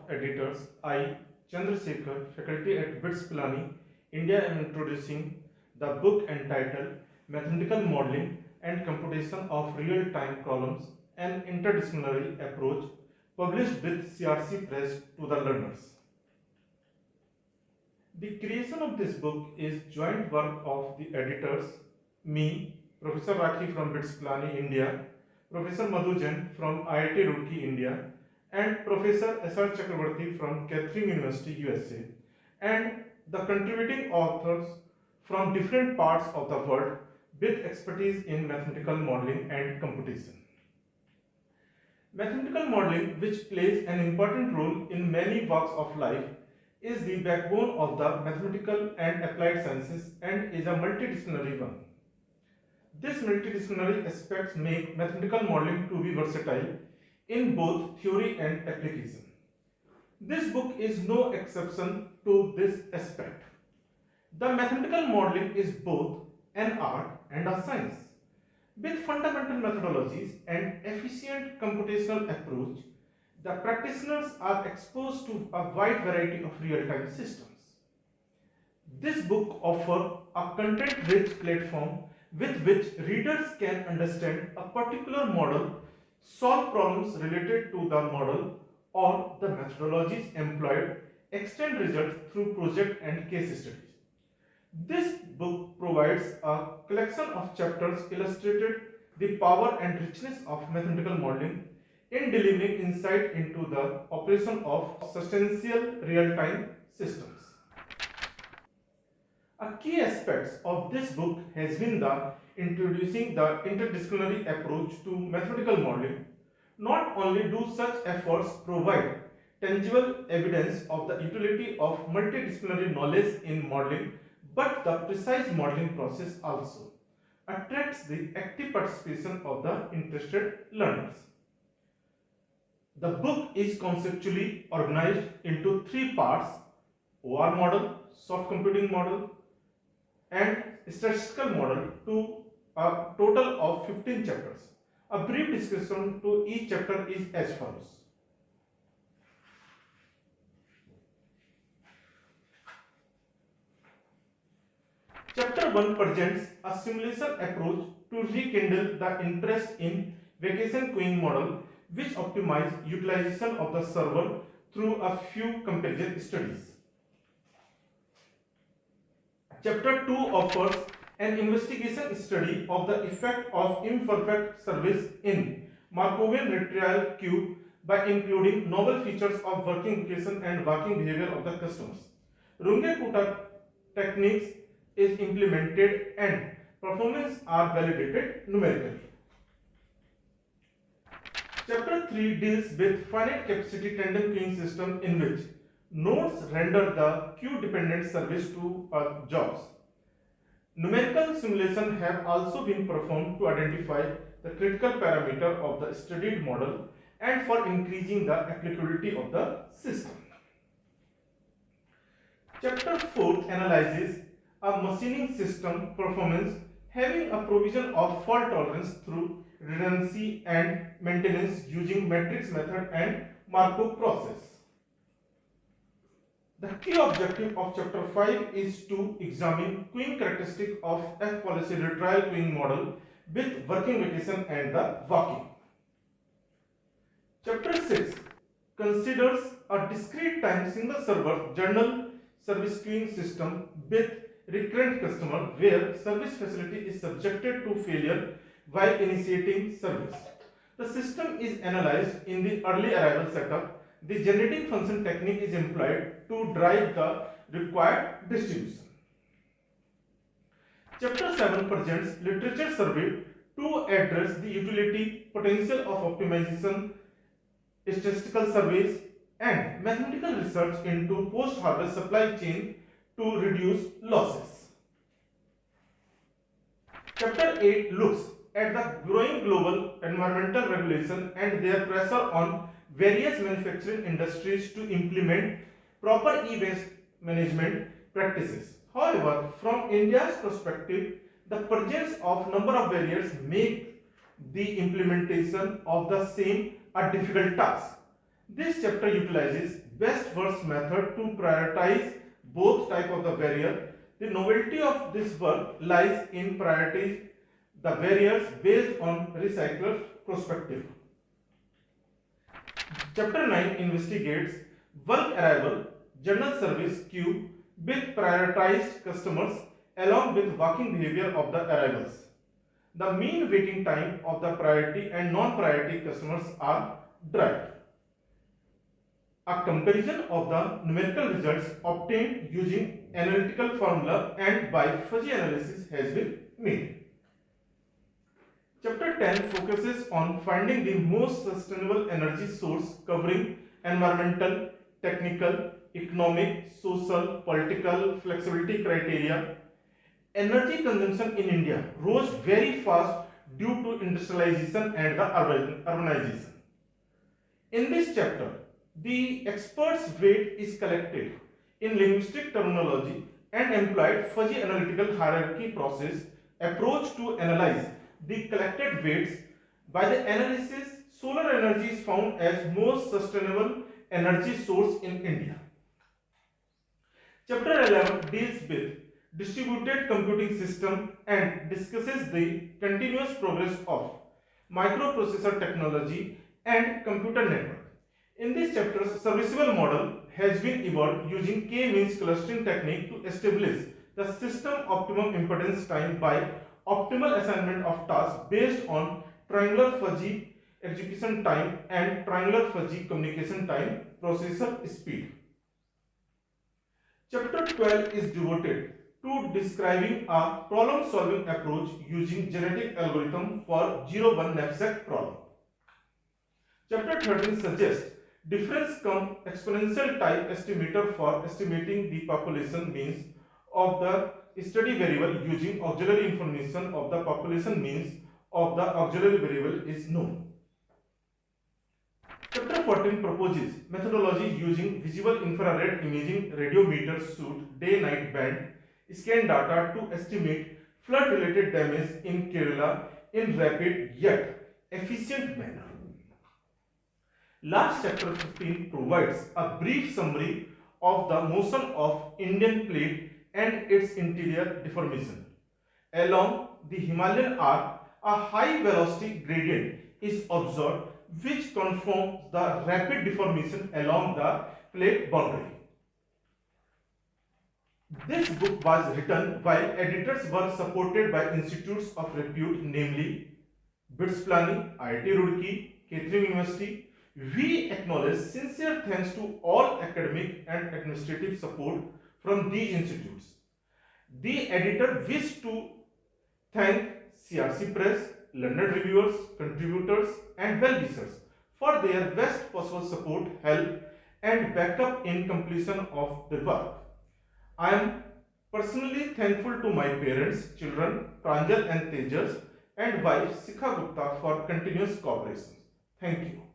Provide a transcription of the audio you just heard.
editors, I, Chandrasekhar, faculty at BITS Pilani, India, am introducing the book entitled Mathematical Modeling and Computation of Real-Time Problems, an Interdisciplinary Approach, published with CRC Press to the learners. The creation of this book is joint work of the editors, me, Professor Rakhi from BITS Pilani, India, Professor Madhu Jain from IIT Roorkee, India, and Professor S.R. Chakravarti from Kettering University, USA, and the contributing authors from different parts of the world with expertise in mathematical modeling and computation. Mathematical modeling, which plays an important role in many walks of life, is the backbone of the mathematical and applied sciences and is a multidisciplinary one. This multidisciplinary aspects make mathematical modeling to be versatile in both theory and application. This book is no exception to this aspect. The mathematical modeling is both an art and a science. With fundamental methodologies and efficient computational approach, the practitioners are exposed to a wide variety of real-time systems. This book offers a content-rich platform with which readers can understand a particular model, solve problems related to the model or the methodologies employed, extend results through project and case studies. This book provides a collection of chapters illustrated the power and richness of mathematical modeling in delivering insight into the operation of substantial real-time systems. A key aspect of this book has been the introducing the interdisciplinary approach to mathematical modeling. Not only do such efforts provide tangible evidence of the utility of multidisciplinary knowledge in modeling, but the precise modeling process also attracts the active participation of the interested learners. The book is conceptually organized into three parts: OR model, soft computing model, and statistical model, to a total of 15 chapters. A brief description to each chapter is as follows. Chapter 1 presents a simulation approach to rekindle the interest in vacation queuing model, which optimize utilization of the server through a few comparison studies. Chapter 2 offers an investigation study of the effect of imperfect service in Markovian retrieval queue by including novel features of working vacation and walking behavior of the customers. Runge-Kutta techniques is implemented and performance are validated numerically. Chapter 3 deals with finite capacity tandem queuing system, in which nodes render the queue dependent service to jobs. Numerical simulations have also been performed to identify the critical parameter of the studied model and for increasing the applicability of the system. Chapter 4 analyzes a machining system performance having a provision of fault tolerance through redundancy and maintenance using matrix method and Markov process. The key objective of chapter 5 is to examine queuing characteristic of F policy retrieval queuing model with working vacation and the walking. Chapter 6 considers a discrete time single server general service queuing system with recurrent customer, where service facility is subjected to failure while initiating service. The system is analyzed in the early arrival setup. The generating function technique is employed to drive the required distribution. Chapter 7 presents literature survey to address the utility, potential of optimization, statistical surveys, and mathematical research into post-harvest supply chain to reduce losses. Chapter 8 looks at the growing global environmental regulation and their pressure on various manufacturing industries to implement proper e-waste management practices. However, from India's perspective, the presence of number of barriers make the implementation of the same a difficult task. This chapter utilizes best first method to prioritize both type of the barrier. The novelty of this work lies in prioritizing the barriers based on recycler perspective. Chapter 9 investigates bulk arrival general service queue with prioritized customers along with walking behavior of the arrivals. The mean waiting time of the priority and non-priority customers are derived. A comparison of the numerical results obtained using analytical formula and by fuzzy analysis has been made. Chapter 10 focuses on finding the most sustainable energy source covering environmental, technical, economic, social, political, flexibility criteria. Energy consumption in India rose very fast due to industrialization and the urbanization. In this chapter, the expert's weight is collected in linguistic terminology and employed fuzzy analytical hierarchy process approach to analyze the collected weights. By the analysis, solar energy is found as most sustainable energy source in India. Chapter 11 deals with distributed computing system and discusses the continuous progress of microprocessor technology and computer network. In this chapter, serviceable model has been evolved using k-means clustering technique to establish the system optimum impedance time by optimal assignment of tasks based on triangular fuzzy execution time and triangular fuzzy communication time processor speed. Chapter 12 is devoted to describing a problem solving approach using genetic algorithm for 0-1 knapsack problem. Chapter 13 suggests difference cum exponential type estimator for estimating the population means of the study variable using auxiliary information of the population means of the auxiliary variable is known. Chapter 14 proposes methodology using visible infrared imaging radiometer shoot day-night band scan data to estimate flood-related damage in Kerala in rapid yet efficient manner. Last chapter 15 provides a brief summary of the motion of Indian plate and its interior deformation. Along the Himalayan arc, a high velocity gradient is observed which confirms the rapid deformation along the plate boundary. This book was written while editors were supported by institutes of repute, namely BITS Planning, IIT Roorkee, Kettering University. We acknowledge sincere thanks to all academic and administrative support from these institutes. The editor wished to thank CRC Press, learned reviewers, contributors, and well-wishers for their best possible support, help, and backup in completion of the work. I am personally thankful to my parents, children, Pranjal and Tejas, and wife Sikha Gupta for continuous cooperation. Thank you.